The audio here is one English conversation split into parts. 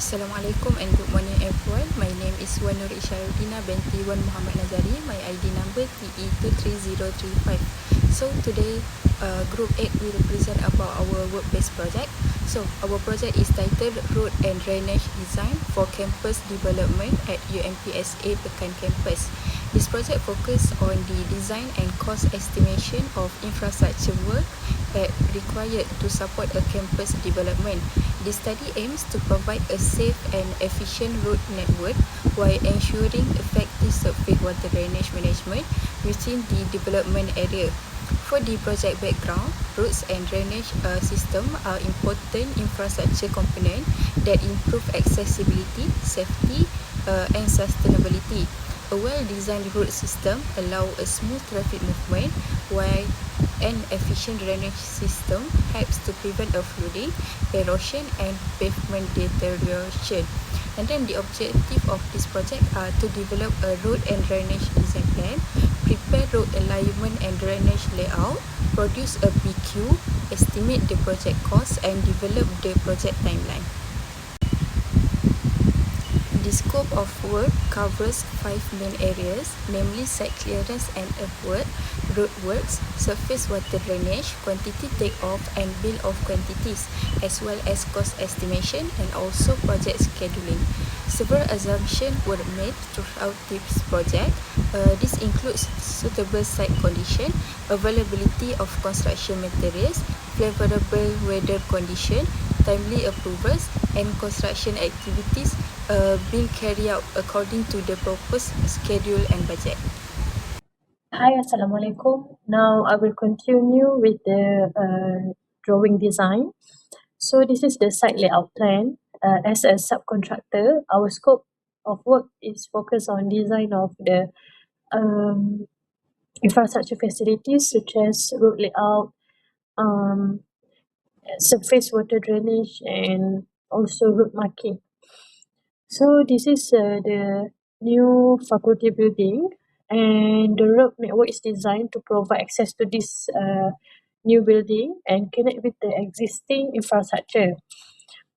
Assalamualaikum and good morning everyone. My name is Wan Nur Isyaruddina binti Wan Muhammad Nazari. My ID number TE23035. So today Group 8 will present about our work-based project. So our project is titled Road and Drainage Design for Campus Development at UMPSA Pekan Campus. This project focuses on the design and cost estimation of infrastructure work required to support a campus development. The study aims to provide a safe and efficient road network while ensuring effective surface water drainage management within the development area. For the project background, roads and drainage system are important infrastructure components that improve accessibility, safety, and sustainability. A well-designed road system allows a smooth traffic movement, while an efficient drainage system helps to prevent flooding, erosion, and pavement deterioration. And then the objective of this project are to develop a road and drainage design plan, prepare road alignment and drainage layout, produce a PQ, estimate the project cost, and develop the project timeline. The scope of work covers 5 main areas, namely site clearance and earthwork, roadworks, surface water drainage, quantity take-off and bill of quantities, as well as cost estimation and also project scheduling. Several assumptions were made throughout this project. This includes suitable site condition, availability of construction materials, favorable weather condition, timely approvals, and construction activities being carried out according to the proposed schedule and budget. Hi, Assalamualaikum. Now I will continue with the drawing design. So this is the site layout plan. As a subcontractor, our scope of work is focused on design of the infrastructure facilities such as road layout, surface water drainage, and also road marking. So this is the new faculty building, and the road network is designed to provide access to this new building and connect with the existing infrastructure.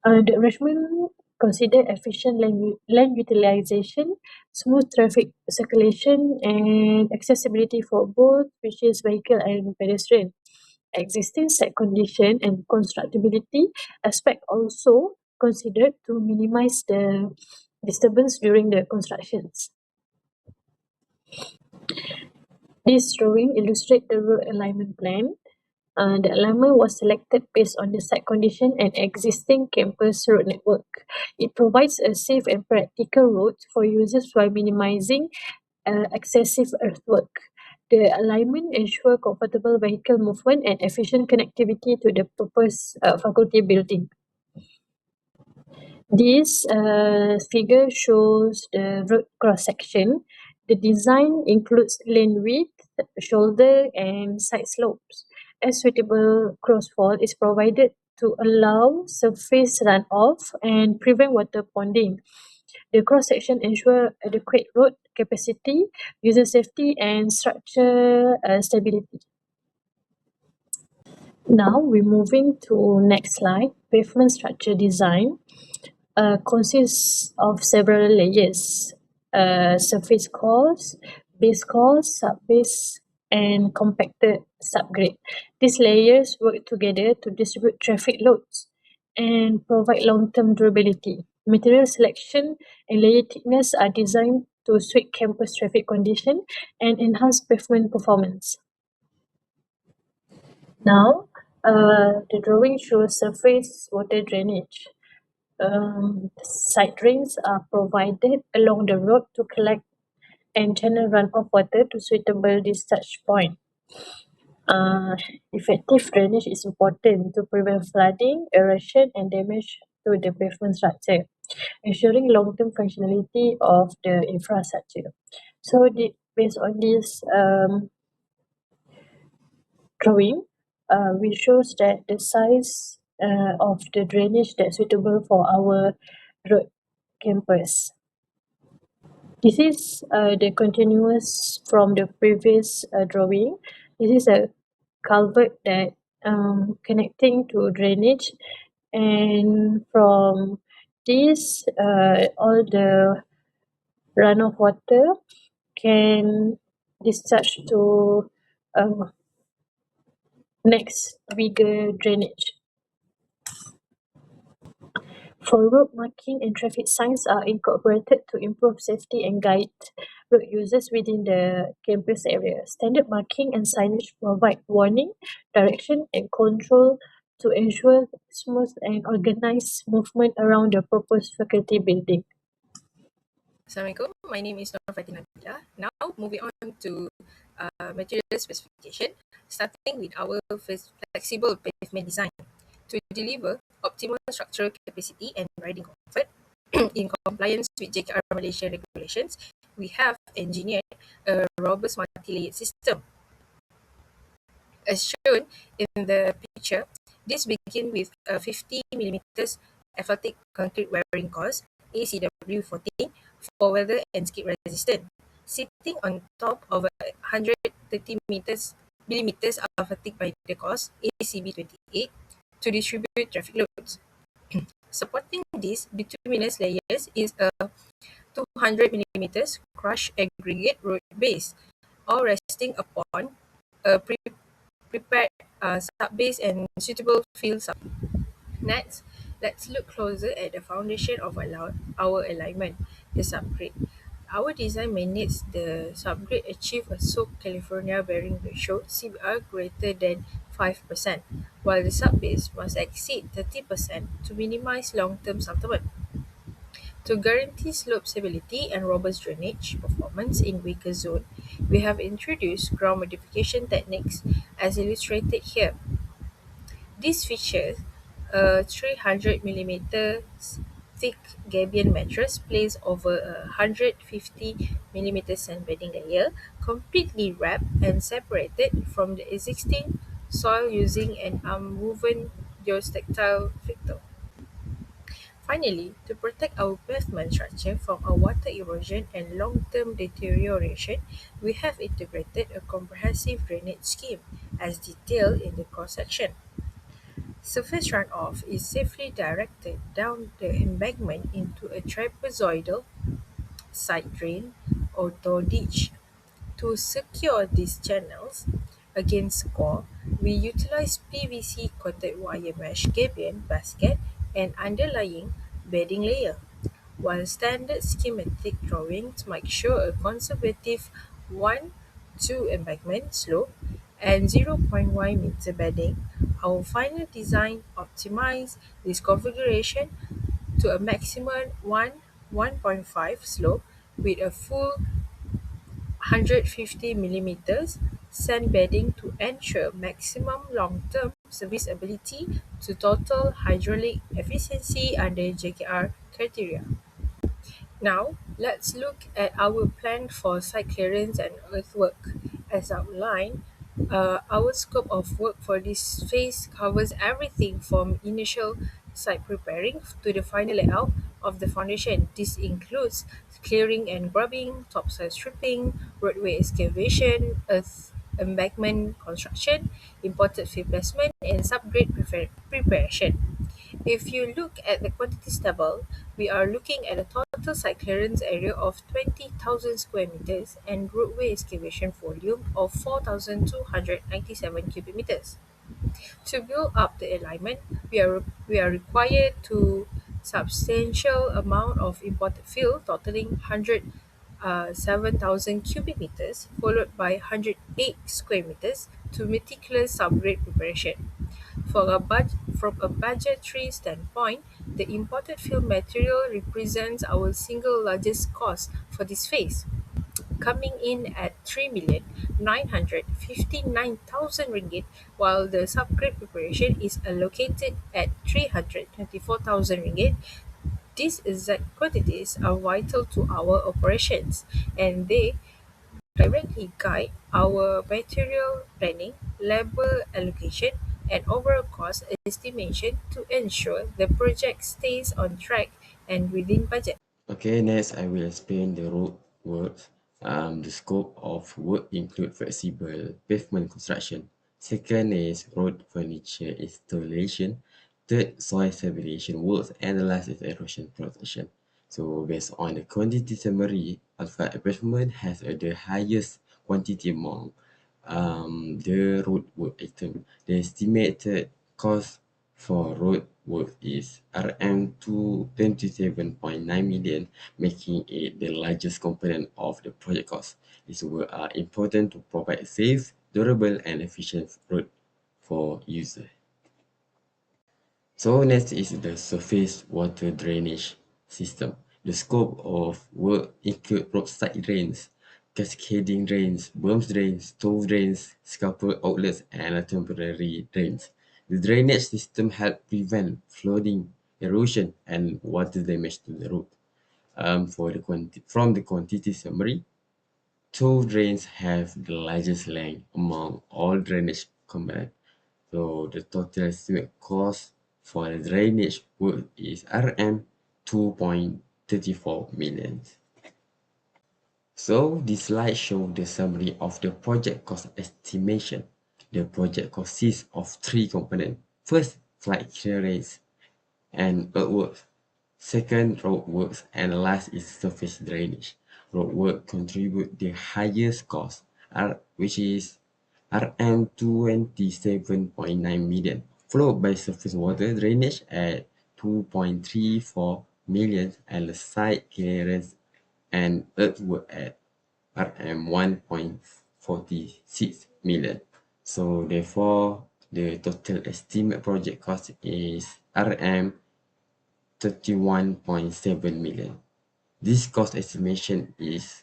The arrangement consider efficient land utilization, smooth traffic circulation, and accessibility for both species vehicle and pedestrian. Existing site condition and constructability aspect also considered to minimize the disturbance during the constructions. This drawing illustrates the road alignment plan. The alignment was selected based on the site condition and existing campus road network. It provides a safe and practical route for users while minimizing excessive earthwork. The alignment ensures comfortable vehicle movement and efficient connectivity to the proposed faculty building. This figure shows the road cross section. The design includes lane width, shoulder, and side slopes. A suitable crossfall is provided to allow surface runoff and prevent water ponding. The cross section ensures adequate road capacity, user safety, and structure stability. Now we're moving to next slide. Pavement structure design consists of several layers: surface course, base course, subbase, and compacted subgrade. These layers work together to distribute traffic loads and provide long-term durability. Material selection and layer thickness are designed to suit campus traffic condition and enhance pavement performance. Now, the drawing shows surface water drainage. Side drains are provided along the road to collect and channel runoff water to suitable discharge point. Effective drainage is important to prevent flooding, erosion, and damage to the pavement structure, ensuring long-term functionality of the infrastructure. So, based on this drawing, we shows that the size of the drainage that's suitable for our road campus. This is the continuous from the previous drawing. This is a culvert that connecting to drainage, and from this all the runoff water can discharge to next bigger drainage. For road marking and traffic signs are incorporated to improve safety and guide road users within the campus area. Standard marking and signage provide warning, direction, and control to ensure smooth and organized movement around the proposed faculty building. Assalamualaikum. My name is Nur Fatina Nabila. Now, moving on to material specification, starting with our first flexible pavement design. To deliver optimal structural capacity and riding comfort in compliance with JKR Malaysia regulations, we have engineered a robust multi-layered system. As shown in the picture, this begins with a 50 millimeters asphaltic concrete wearing course ACW 14 for weather and skid resistant, sitting on top of a 130 millimeters asphaltic binder course ACB 28 to distribute traffic loads. Supporting these bituminous layers is a 200 millimeters crushed aggregate road base, all resting upon a prepared sub-base and suitable fill sub. Next, let's look closer at the foundation of our alignment, the subgrade. Our design mandates the subgrade achieve a SOAP California bearing ratio CBR greater than 5%, while the subbase must exceed 30% to minimize long-term settlement. To guarantee slope stability and robust drainage performance in weaker zone, we have introduced ground modification techniques as illustrated here. This features a 300 millimeters thick gabion mattress placed over a 150 millimeter sandbedding layer, completely wrapped and separated from the existing soil using an unwoven geotextile filter. Finally, to protect our pavement structure from a water erosion and long-term deterioration, we have integrated a comprehensive drainage scheme as detailed in the cross-section. Surface runoff is safely directed down the embankment into a trapezoidal side drain or door ditch. To secure these channels against score, we utilize PVC coated wire mesh gabion basket and underlying bedding layer, while standard schematic drawings might show a conservative 1-2 embankment slope and 0.1 meter bedding. Our final design optimized this configuration to a maximum 1.5 slope with a full 150 millimeters sand bedding to ensure maximum long-term serviceability to total hydraulic efficiency under JKR criteria. Now, let's look at our plan for site clearance and earthwork. As outlined, our scope of work for this phase covers everything from initial site preparing to the final layout of the foundation. This includes clearing and grubbing, topsoil stripping, roadway excavation, earth embankment construction, imported field placement, and subgrade preparation. If you look at the quantities table, we are looking at a total site clearance area of 20,000 square meters and roadway excavation volume of 4,297 cubic meters. To build up the alignment, we are required to substantial amount of imported fill totaling 7,000 cubic meters, followed by 108 square meters to meticulous subgrade preparation. From a budgetary standpoint, the imported fill material represents our single largest cost for this phase, coming in at 3,959,000 ringgit, while the subgrade preparation is allocated at 324,000 ringgit. These exact quantities are vital to our operations, and they directly guide our material planning, labor allocation, and overall cost estimation to ensure the project stays on track and within budget. Okay, next I will explain the road works. The scope of work include flexible pavement construction. Second is road furniture installation. Third, soil stabilization works analyzes erosion protection. So based on the quantity summary, Alpha Investment has the highest quantity among the road work item. The estimated cost for road work is RM 227.9 million, making it the largest component of the project cost. These work are important to provide safe, durable, and efficient road for users. So next is the surface water drainage system. The scope of work include roadside drains, cascading drains, berm drains, stove drains, scupper outlets, and temporary drains. The drainage system help prevent flooding, erosion, and water damage to the road. From the quantity summary, two drains have the largest length among all drainage combined. So the total estimate cost for the drainage work is RM 2.34 million. So this slide shows the summary of the project cost estimation. The project consists of three components. First, flight clearance and earthworks. Second, roadworks, and last is surface drainage. Roadwork contribute the highest cost, which is RM 27.9 million, followed by surface water drainage at 2.34 million, and the site clearance and earthwork at RM 1.46 million. So therefore, the total estimate project cost is RM 31.7 million. This cost estimation is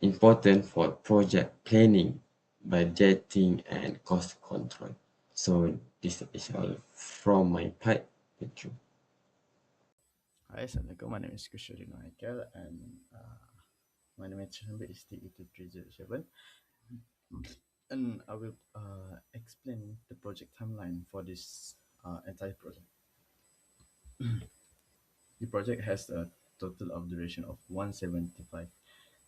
important for project planning, budgeting, and cost control. So this is all from my part. Thank you. Hi, Assalamualaikum. My name is Kushuddin Michael, and my nomination number is TE2307. And I will explain the project timeline for this entire project. The project has a total of duration of 175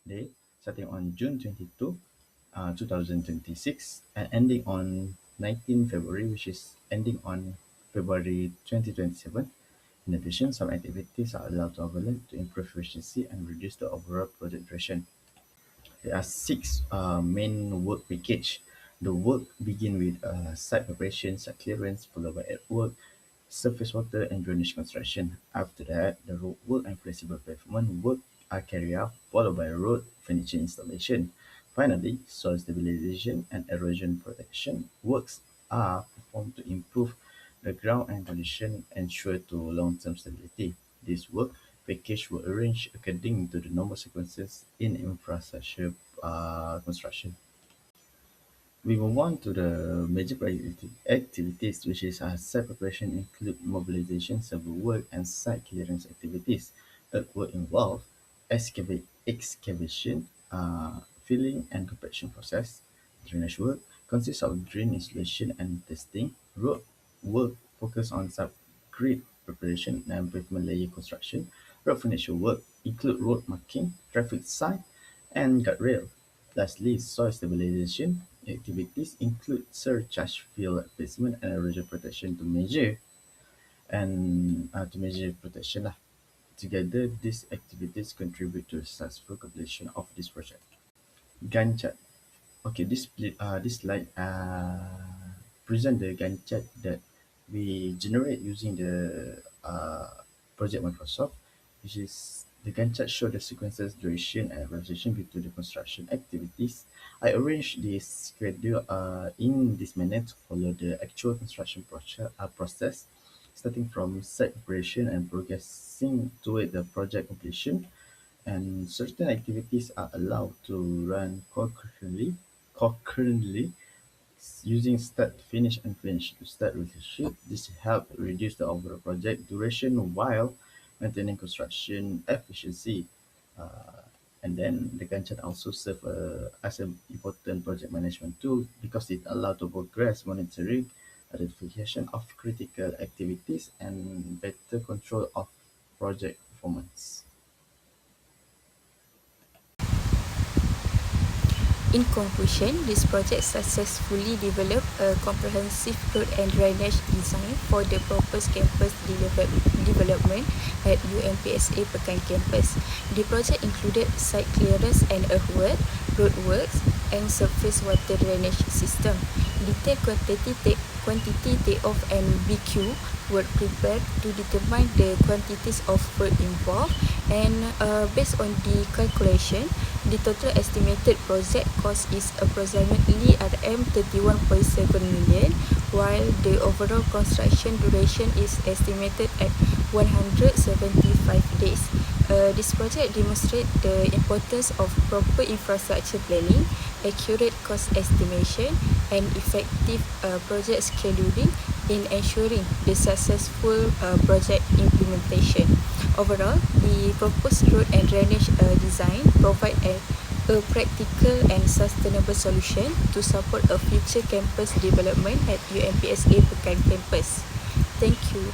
days, starting on June 22, 2026, and ending on 19 February, which is ending on February 2027. In addition, some activities are allowed to overlap to improve efficiency and reduce the overall project duration. There are six main work package. The work begin with site preparation, site clearance, followed by earthwork, surface water and drainage construction. After that, the road work and flexible pavement work are carried out, followed by road furniture installation. Finally, soil stabilization and erosion protection works are performed to improve the ground and condition ensure to long-term stability. This work package will arrange according to the normal sequences in infrastructure construction. We move on to the major activities, which is site preparation include mobilization, civil work, and site clearance activities. Earthwork involve excavation, filling and compaction process. Drainage work consists of drain installation and testing. Road work focus on subgrade preparation and pavement layer construction. Road furniture work include road marking, traffic sign, and guardrail. Lastly, soil stabilization activities include surcharge fill placement and erosion protection to measure protection lah. Together, these activities contribute to the successful completion of this project. Gantt chart. Okay, this slide present the Gantt chart that we generate using the project Microsoft, which is the Gantt chart show the sequences, duration, and realization between the construction activities. I arranged this schedule in this manner to follow the actual construction process, starting from site preparation and progressing toward the project completion. And certain activities are allowed to run concurrently using start, finish, and finish to start relationship. This help reduce the overall project duration while maintaining construction efficiency. Uh, and then the Gantt chart also serve as an important project management tool because it allows to progress monitoring, identification of critical activities, and better control of project performance. In conclusion, this project successfully developed a comprehensive road and drainage design for the proposed campus development at UMPSA Pekan Campus. The project included site clearance and earthwork, roadworks, and surface water drainage system. Detailed quantity takeoff and BQ were prepared to determine the quantities of work involved, and based on the calculation, the total estimated project cost is approximately Rm 31.7 million, while the overall construction duration is estimated at 175 days. This project demonstrates the importance of proper infrastructure planning, accurate cost estimation, and effective project scheduling in ensuring the successful project implementation. Overall, the proposed road and drainage design provide a practical and sustainable solution to support a future campus development at UMPSA Pekan Campus. Thank you.